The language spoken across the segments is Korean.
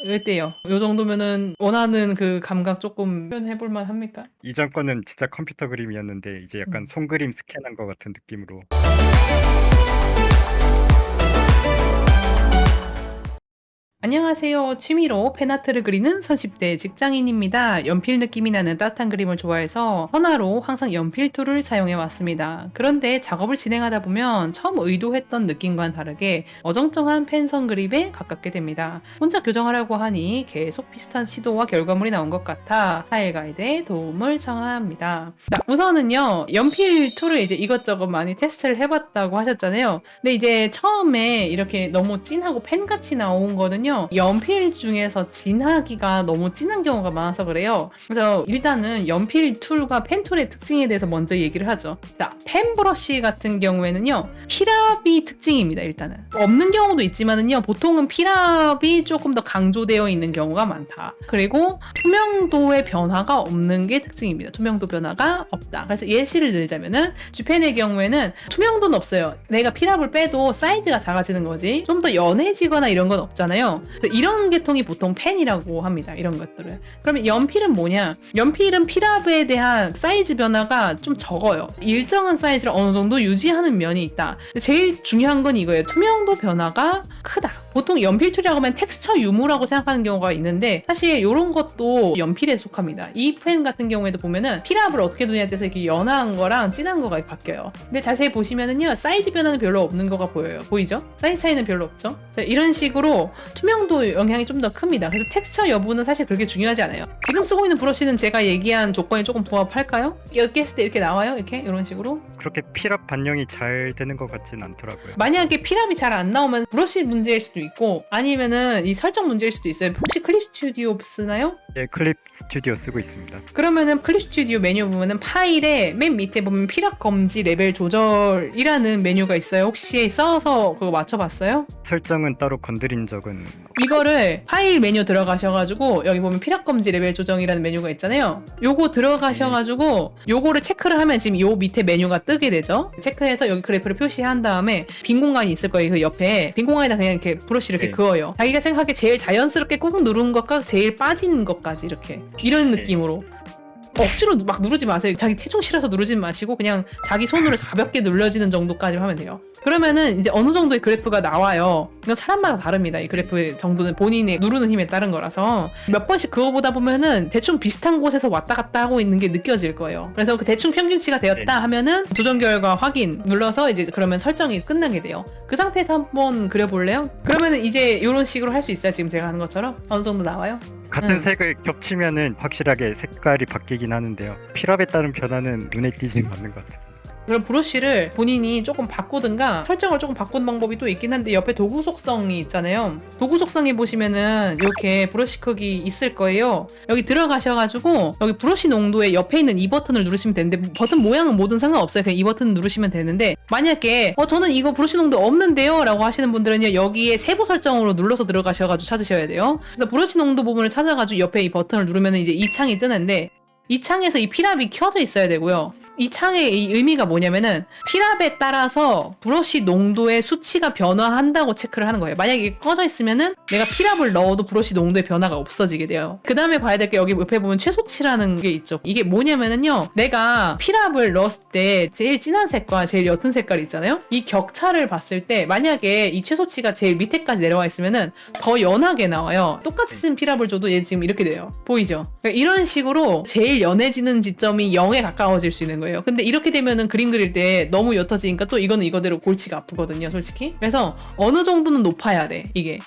어때요? 요 정도면은 원하는 그 감각 조금 표현해볼 만 합니까? 이전 거는 진짜 컴퓨터 그림이었는데 이제 약간 음. 손그림 스캔한 것 같은 느낌으로. 안녕하세요. 취미로 팬아트를 그리는 30대 직장인입니다. 연필 느낌이 나는 따뜻한 그림을 좋아해서 현아로 항상 연필 툴을 사용해 왔습니다. 그런데 작업을 진행하다 보면 처음 의도했던 느낌과는 다르게 어정쩡한 펜선 그립에 가깝게 됩니다. 혼자 교정하려고 하니 계속 비슷한 시도와 결과물이 나온 것 같아 타일 가이드에 도움을 청합니다. 자, 우선은요. 연필 툴을 이제 이것저것 많이 테스트를 해봤다고 하셨잖아요. 근데 이제 처음에 이렇게 너무 진하고 펜같이 나온 거는요. 연필 중에서 진하기가 너무 진한 경우가 많아서 그래요. 그래서 일단은 연필 툴과 펜 툴의 특징에 대해서 먼저 얘기를 하죠. 자, 펜 브러쉬 같은 경우에는요. 필압이 특징입니다. 일단은. 없는 경우도 있지만은요. 보통은 필압이 조금 더 강조되어 있는 경우가 많다. 그리고 투명도의 변화가 없는 게 특징입니다. 투명도 변화가 없다. 그래서 예시를 들자면은 G펜의 경우에는 투명도는 없어요. 내가 필압을 빼도 사이즈가 작아지는 거지. 좀 더 연해지거나 이런 건 없잖아요. 그래서 이런 계통이 보통 펜이라고 합니다. 이런 것들을. 그러면 연필은 뭐냐? 연필은 필압에 대한 사이즈 변화가 좀 적어요. 일정한 사이즈를 어느 정도 유지하는 면이 있다. 제일 중요한 건 이거예요. 투명도 변화가 크다. 보통 연필 툴이라고 하면 텍스처 유무라고 생각하는 경우가 있는데 사실 이런 것도 연필에 속합니다. 이 펜 같은 경우에도 보면은 필압을 어떻게 두냐에 따라서 이렇게 연한 거랑 진한 거가 바뀌어요. 근데 자세히 보시면은요 사이즈 변화는 별로 없는 거가 보여요. 보이죠? 사이즈 차이는 별로 없죠? 이런 식으로 투명도 영향이 좀 더 큽니다. 그래서 텍스처 여부는 사실 그렇게 중요하지 않아요. 지금 쓰고 있는 브러쉬는 제가 얘기한 조건에 조금 부합할까요? 깼을 때 이렇게 나와요? 이렇게 이런 식으로 그렇게 필압 반영이 잘 되는 것 같진 않더라고요. 만약에 필압이 잘 안 나오면 브러쉬 문제일 수도 있고 아니면은 이 설정 문제일 수도 있어요. 혹시 클립 스튜디오 쓰나요? 예, 클립 스튜디오 쓰고 있습니다. 그러면은 클립 스튜디오 메뉴 보면은 파일에 맨 밑에 보면 필압 검지 레벨 조절이라는 메뉴가 있어요. 혹시 써서 그거 맞춰봤어요? 설정은 따로 건드린 적은 이거를 파일 메뉴 들어가셔가지고 여기 보면 필압 검지 레벨 조정이라는 메뉴가 있잖아요. 요거 들어가셔가지고 요거를 체크를 하면 지금 요 밑에 메뉴가 뜨게 되죠. 체크해서 여기 그래프를 표시한 다음에 빈 공간이 있을 거예요. 그 옆에 빈 공간에다 그냥 이렇게 브러쉬를 이렇게 네. 그어요. 자기가 생각하기에 제일 자연스럽게 꾹 누른 것과 제일 빠진 것까지 이렇게 이런 느낌으로. 억지로 막 누르지 마세요. 자기 체중 실어서 누르지 마시고 그냥 자기 손으로 가볍게 눌러지는 정도까지 하면 돼요. 그러면은 이제 어느 정도의 그래프가 나와요. 이건 사람마다 다릅니다. 이 그래프의 정도는 본인의 누르는 힘에 따른 거라서 몇 번씩 그거보다 보면은 대충 비슷한 곳에서 왔다 갔다 하고 있는 게 느껴질 거예요. 그래서 그 대충 평균치가 되었다 하면은 조정 결과 확인 눌러서 이제 그러면 설정이 끝나게 돼요. 그 상태에서 한번 그려볼래요? 그러면은 이제 이런 식으로 할 수 있어요. 지금 제가 하는 것처럼 어느 정도 나와요? 같은 색을 겹치면은 확실하게 색깔이 바뀌긴 하는데요. 필압에 따른 변화는 눈에 띄지는 않는 것 같아요. 그럼 브러쉬를 본인이 조금 바꾸든가 설정을 조금 바꾸는 방법이 또 있긴 한데 옆에 도구 속성이 있잖아요. 도구 속성에 보시면은 이렇게 브러쉬 크기 있을 거예요. 여기 들어가셔가지고 여기 브러쉬 농도에 옆에 있는 이 버튼을 누르시면 되는데 버튼 모양은 뭐든 상관없어요. 그냥 이 버튼 누르시면 되는데 만약에 저는 이거 브러쉬 농도 없는데요 라고 하시는 분들은요 여기에 세부 설정으로 눌러서 들어가셔가지고 찾으셔야 돼요. 그래서 브러쉬 농도 부분을 찾아가지고 옆에 이 버튼을 누르면 이제 이 창이 뜨는데 이 창에서 이 필압이 켜져 있어야 되고요. 이 창의 이 의미가 뭐냐면은 필압에 따라서 브러쉬 농도의 수치가 변화한다고 체크를 하는 거예요. 만약에 이게 꺼져 있으면은 내가 필압을 넣어도 브러쉬 농도의 변화가 없어지게 돼요. 그 다음에 봐야 될 게 여기 옆에 보면 최소치라는 게 있죠. 이게 뭐냐면은요. 내가 필압을 넣었을 때 제일 진한 색과 제일 옅은 색깔이 있잖아요. 이 격차를 봤을 때 만약에 이 최소치가 제일 밑에까지 내려와 있으면은 더 연하게 나와요. 똑같은 필압을 줘도 얘 지금 이렇게 돼요. 보이죠? 그러니까 이런 식으로 제일 연해지는 지점이 0에 가까워질 수 있는 거예요. 근데 이렇게 되면은 그림 그릴 때 너무 옅어지니까 또 이거는 이거대로 골치가 아프거든요, 솔직히. 그래서 어느 정도는 높아야 돼, 이게.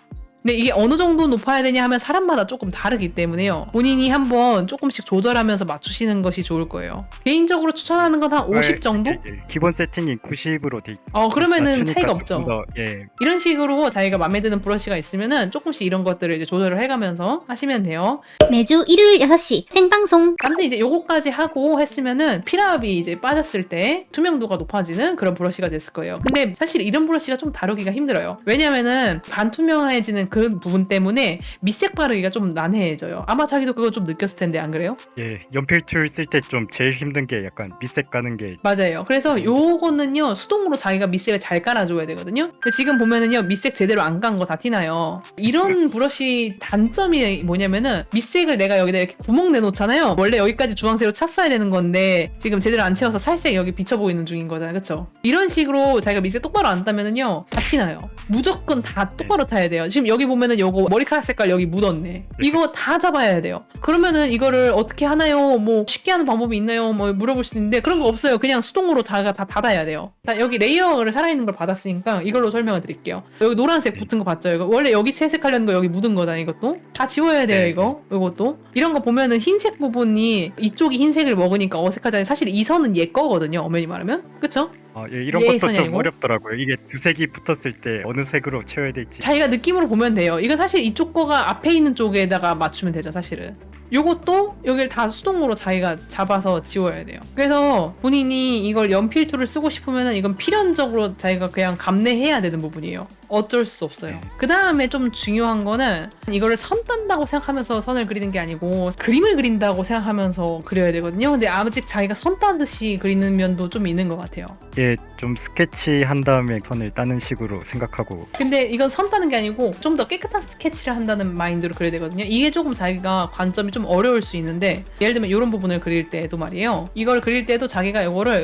근데 이게 어느 정도 높아야 되냐 하면 사람마다 조금 다르기 때문에요. 본인이 한번 조금씩 조절하면서 맞추시는 것이 좋을 거예요. 개인적으로 추천하는 건 한 50 정도? 기본 세팅이 90으로 돼 있고 그러면은 낮추니까 차이가 조금 없죠. 더, 예, 이런 식으로 자기가 마음에 드는 브러쉬가 있으면은 조금씩 이런 것들을 이제 조절을 해가면서 하시면 돼요. 매주 일요일 6시 생방송. 아무튼 이제 요거까지 하고 했으면은 필압이 이제 빠졌을 때 투명도가 높아지는 그런 브러쉬가 됐을 거예요. 근데 사실 이런 브러쉬가 좀 다루기가 힘들어요. 왜냐면은 반투명해지는 그 부분 때문에 밑색 바르기가 좀 난해해져요. 아마 자기도 그거 좀 느꼈을 텐데 안 그래요? 예, 연필 툴 쓸 때 좀 제일 힘든 게 약간 밑색 까는 게 맞아요. 그래서 요거는요 수동으로 자기가 밑색을 잘 깔아줘야 되거든요. 근데 지금 보면은요 밑색 제대로 안 깐 거 다 티나요. 이런 브러쉬 단점이 뭐냐면은 밑색을 내가 여기다 이렇게 구멍 내놓잖아요. 원래 여기까지 주황색으로 찼어야 되는 건데 지금 제대로 안 채워서 살색 여기 비쳐 보이는 중인 거잖아요. 그쵸? 이런 식으로 자기가 밑색 똑바로 안 따면은요 다 티나요. 무조건 다 똑바로 타야 돼요. 지금 여기 보면은 요거 머리카락 색깔 여기 묻었네. 이거 다 잡아야 돼요. 그러면은 이거를 어떻게 하나요? 뭐 쉽게 하는 방법이 있나요? 뭐 물어볼 수 있는데 그런 거 없어요. 그냥 수동으로 다 닫아야 돼요. 자, 여기 레이어를 살아있는 걸 받았으니까 이걸로 설명을 드릴게요. 여기 노란색 붙은 거 봤죠? 이거 원래 여기 채색하려는 거 여기 묻은 거잖아요. 이것도 다 지워야 돼요. 이것도 이런 거 보면은 흰색 부분이 이쪽이 흰색을 먹으니까 어색하잖아요. 사실 이 선은 얘 거거든요. 엄연히 말하면 그쵸? 예, 이런 예, 것도 좀 선이고. 어렵더라고요. 이게 두 색이 붙었을 때 어느 색으로 채워야 될지. 자기가 느낌으로 보면 돼요. 이건 사실 이쪽 거가 앞에 있는 쪽에다가 맞추면 되죠. 사실은 요것도 여기를 다 수동으로 자기가 잡아서 지워야 돼요. 그래서 본인이 이걸 연필 툴을 쓰고 싶으면 이건 필연적으로 자기가 그냥 감내해야 되는 부분이에요. 어쩔 수 없어요. 그 다음에 좀 중요한 거는 이거를 선 딴다고 생각하면서 선을 그리는 게 아니고 그림을 그린다고 생각하면서 그려야 되거든요. 근데 아직 자기가 선 따듯이 그리는 면도 좀 있는 것 같아요. 예, 좀 스케치 한 다음에 선을 따는 식으로 생각하고. 근데 이건 선 따는 게 아니고 좀 더 깨끗한 스케치를 한다는 마인드로 그려야 되거든요. 이게 조금 자기가 관점이 좀 어려울 수 있는데 예를 들면 이런 부분을 그릴 때도 말이에요. 이걸 그릴 때도 자기가 이거를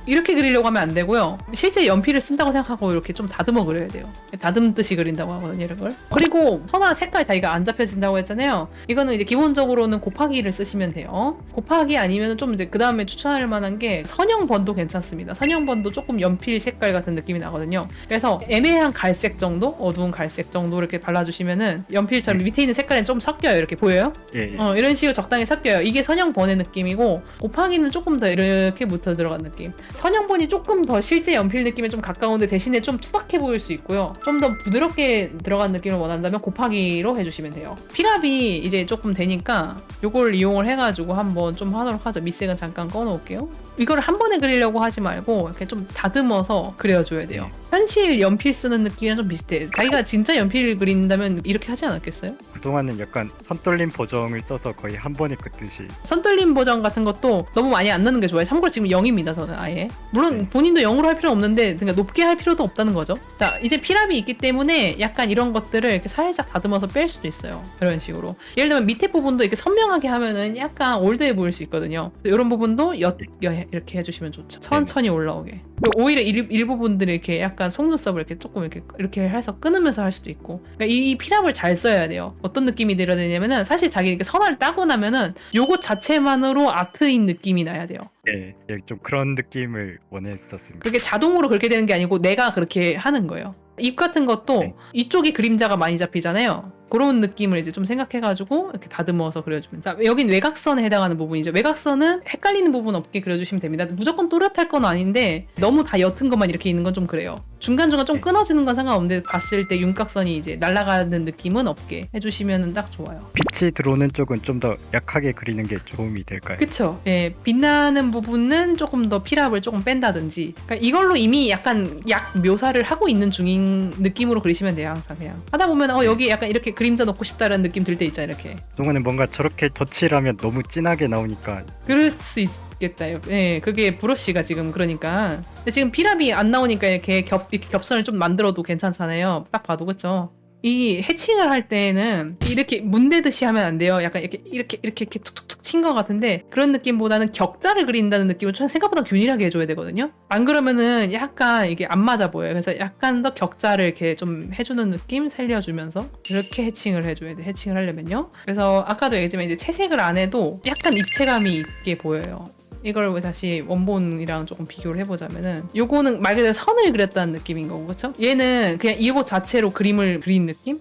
이렇게 그리려고 하면 안 되고요. 실제 연필을 쓴다고 생각하고 이렇게 좀 다듬어 그려야 돼요. 다듬듯이 그린다고 하거든요, 이런 걸. 그리고 선화 색깔 자기가 안 잡혀진다고 했잖아요. 이거는 이제 기본적으로는 곱하기를 쓰시면 돼요. 곱하기 아니면 좀 이제 그 다음에 추천할 만한 게 선형번도 괜찮습니다. 선형번도 조금 연필 색깔 같은 느낌이 나거든요. 그래서 애매한 갈색 정도, 어두운 갈색 정도 이렇게 발라주시면은 연필처럼 밑에 있는 색깔은 좀 섞여요. 이렇게 보여요? 예, 이런 식으로 적당히 섞여요. 이게 선형번의 느낌이고 곱하기는 조금 더 이렇게 묻어 들어간 느낌. 선형본이 조금 더 실제 연필 느낌에 좀 가까운데 대신에 좀 투박해 보일 수 있고요. 좀 더 부드럽게 들어간 느낌을 원한다면 곱하기로 해주시면 돼요. 필압이 이제 조금 되니까 이걸 이용을 해가지고 한번 좀 하도록 하죠. 밑색은 잠깐 꺼놓을게요. 이걸 한 번에 그리려고 하지 말고 이렇게 좀 다듬어서 그려줘야 돼요. 현실 연필 쓰는 느낌이랑 좀 비슷해요. 자기가 진짜 연필 그린다면 이렇게 하지 않았겠어요? 그동안은 약간 선떨림 보정을 써서 거의 한 번에 긋듯이. 선떨림 버전 같은 것도 너무 많이 안 넣는 게 좋아요. 참고로 지금 0입니다. 저는 아예. 물론 본인도 0으로 할 필요는 없는데 그러니까 높게 할 필요도 없다는 거죠. 자, 이제 필압이 있기 때문에 약간 이런 것들을 이렇게 살짝 다듬어서 뺄 수도 있어요. 이런 식으로. 예를 들면 밑에 부분도 이렇게 선명하게 하면은 약간 올드해 보일 수 있거든요. 이런 부분도 이렇게 해주시면 좋죠. 천천히 올라오게. 그리고 오히려 일부분들을 이렇게 약간 속눈썹을 이렇게 조금 이렇게 해서 끊으면서 할 수도 있고. 그러니까 이 필압을 잘 써야 돼요. 어떤 느낌이 들어야 되냐면은 사실 자기 이렇게 선화를 따고 나면은 요것 자체만으로 아트인 느낌이 나야 돼요. 예, 좀 그런 느낌을 원했었습니다. 그게 자동으로 그렇게 되는 게 아니고 내가 그렇게 하는 거예요. 입 같은 것도 이쪽이 그림자가 많이 잡히잖아요. 그런 느낌을 이제 좀 생각해가지고 이렇게 다듬어서 그려주면. 자, 여긴 외곽선에 해당하는 부분이죠. 외곽선은 헷갈리는 부분 없게 그려주시면 됩니다. 무조건 또렷할 건 아닌데 너무 다 옅은 것만 이렇게 있는 건 좀 그래요. 중간중간 좀 끊어지는 건 상관없는데 봤을 때 윤곽선이 이제 날아가는 느낌은 없게 해주시면 딱 좋아요. 빛이 들어오는 쪽은 좀 더 약하게 그리는 게 도움이 될까요? 그쵸? 예, 빛나는 부분은 조금 더 필압을 조금 뺀다든지. 그러니까 이걸로 이미 약간 약 묘사를 하고 있는 중인 느낌으로 그리시면 돼요. 항상 그냥 하다 보면 여기 약간 이렇게 그림자 넣고 싶다라는 느낌 들 때 있잖아요. 이렇게. 그동안은 뭔가 저렇게 덧칠하면 너무 진하게 나오니까. 그럴 수 있겠다. 예, 그게 브러쉬가 지금 그러니까. 근데 지금 필압이 안 나오니까 이렇게 겹선을 좀 만들어도 괜찮잖아요. 딱 봐도 그쵸? 이 해칭을 할 때는 이렇게 문대듯이 하면 안 돼요. 약간 이렇게 툭툭툭 친 것 같은데 그런 느낌보다는 격자를 그린다는 느낌을 생각보다 균일하게 해줘야 되거든요. 안 그러면은 약간 이게 안 맞아 보여요. 그래서 약간 더 격자를 이렇게 좀 해주는 느낌 살려주면서 이렇게 해칭을 해줘야 돼. 해칭을 하려면요. 그래서 아까도 얘기했지만 이제 채색을 안 해도 약간 입체감이 있게 보여요. 이걸 다시 원본이랑 조금 비교를 해보자면은 요거는 말 그대로 선을 그렸다는 느낌인 거고 그쵸? 얘는 그냥 이거 자체로 그림을 그린 느낌?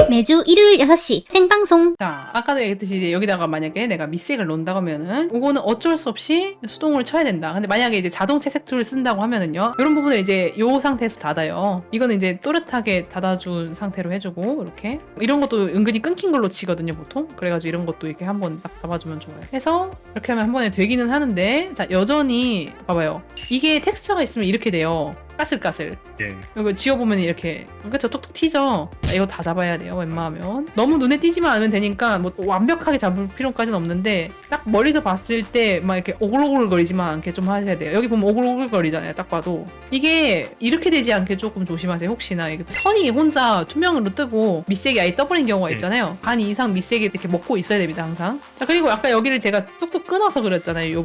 매주 일요일 6시 생방송. 자, 아까도 얘기했듯이 이제 여기다가 만약에 내가 밑색을 놓는다고 하면은 이거는 어쩔 수 없이 수동을 쳐야 된다. 근데 만약에 이제 자동 채색 툴을 쓴다고 하면은요. 이런 부분을 이제 요 상태에서 닫아요. 이거는 이제 또렷하게 닫아준 상태로 해주고 이렇게 이런 것도 은근히 끊긴 걸로 치거든요, 보통. 그래가지고 이런 것도 이렇게 한번 딱 잡아주면 좋아요. 해서 이렇게 하면 한 번에 되기는 하는데 자, 여전히 봐봐요. 이게 텍스처가 있으면 이렇게 돼요. 까슬까슬. 네. 이거 지워보면 이렇게 그쵸 뚝뚝 튀죠. 이거 다 잡아야 돼요 웬만하면. 너무 눈에 띄지만 않으면 되니까 뭐 완벽하게 잡을 필요까지는 없는데 딱 멀리서 봤을 때 막 이렇게 오글오글거리지만 않게 좀 하셔야 돼요. 여기 보면 오글오글거리잖아요 딱 봐도. 이게 이렇게 되지 않게 조금 조심하세요. 혹시나 이게 선이 혼자 투명으로 뜨고 밑색이 아예 떠버린 경우가 있잖아요. 반 이상 밑색이 이렇게 먹고 있어야 됩니다 항상. 자 그리고 아까 여기를 제가 뚝뚝 끊어서 그렸잖아요. 요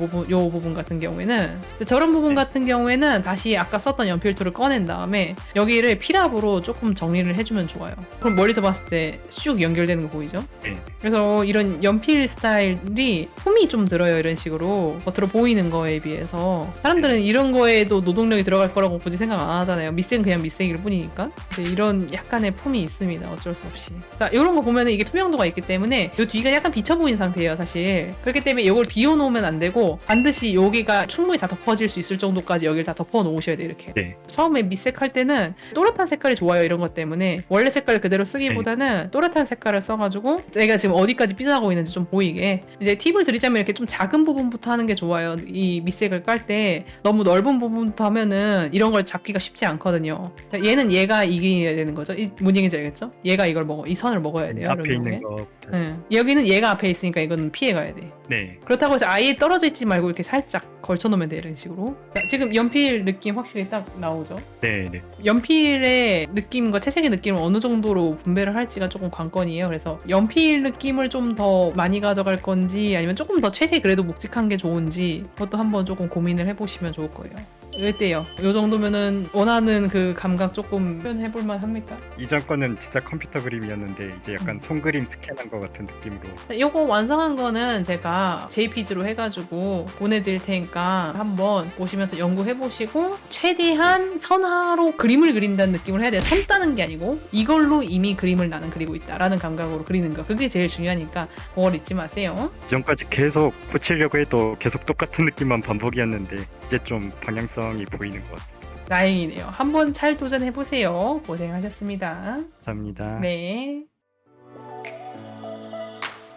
부분 같은 경우에는. 저런 부분 같은 경우에는 다시 아까 썼던 연필 툴을 꺼낸 다음에 여기를 필압으로 조금 정리를 해주면 좋아요. 그럼 멀리서 봤을 때 쭉 연결되는 거 보이죠? 네. 그래서 이런 연필 스타일이 폼이 좀 들어요. 이런 식으로 겉으로 보이는 거에 비해서. 사람들은 이런 거에도 노동력이 들어갈 거라고 굳이 생각 안 하잖아요. 밑색은 그냥 밑색일 뿐이니까. 근데 이런 약간의 폼이 있습니다. 어쩔 수 없이. 자 이런 거 보면은 이게 투명도가 있기 때문에 이 뒤가 약간 비쳐 보이는 상태예요 사실. 그렇기 때문에 이걸 비워놓으면 안 되고 반드시 여기가 충분히 다 덮어질 수 있을 정도까지 여기를 다 덮어 놓으셔야 돼요 이렇게. 네. 처음에 밑색할 때는 또렷한 색깔이 좋아요 이런 것 때문에 원래 색깔을 그대로 쓰기보다는 또렷한 색깔을 써가지고 내가 지금 어디까지 삐져나가고 있는지 좀 보이게. 이제 팁을 드리자면 이렇게 좀 작은 부분부터 하는 게 좋아요. 이 밑색을 깔 때 너무 넓은 부분부터 하면은 이런 걸 잡기가 쉽지 않거든요. 얘는 얘가 이겨야 되는 거죠. 뭔 얘기인지 알겠죠? 얘가 이걸 이 선을 먹어야 돼요. 앞에 이런 있는 경우에. 거. 네. 여기는 얘가 앞에 있으니까 이거는 피해 가야 돼. 네. 그렇다고 해서 아예 떨어져 있지 말고 이렇게 살짝 걸쳐놓으면 돼 이런 식으로. 자, 지금 연필 느낌 확실히 딱 나오죠. 네. 네. 연필의 느낌과 채색의 느낌을 어느 정도로 분배를 할지가 조금 관건이에요. 그래서 연필 느낌을 좀 더 많이 가져갈 건지 아니면 조금 더 채색이 그래도 묵직한 게 좋은지 그것도 한번 조금 고민을 해보시면 좋을 거예요. 어때요? 이 정도면은 원하는 그 감각 조금 표현해볼만 합니까? 이전 거는 진짜 컴퓨터 그림이었는데 이제 약간 손그림 스캔한 것 같은 느낌으로. 요거 완성한 거는 제가 JPG로 해가지고 보내드릴 테니까 한번 보시면서 연구해보시고 최대한 선화로 그림을 그린다는 느낌을 해야 돼요. 선 따는 게 아니고 이걸로 이미 그림을 나는 그리고 있다라는 감각으로 그리는 거. 그게 제일 중요하니까 그걸 잊지 마세요. 이전까지 계속 고치려고 해도 계속 똑같은 느낌만 반복이었는데 이제 좀 방향성이 보이는 것 같습니다. 다행이네요. 한번 잘 도전해보세요. 고생하셨습니다. 감사합니다. 네.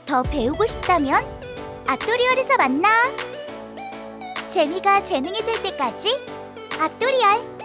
더 배우고 싶다면 아토리얼에서 만나. 재미가 재능이 될 때까지 아토리얼.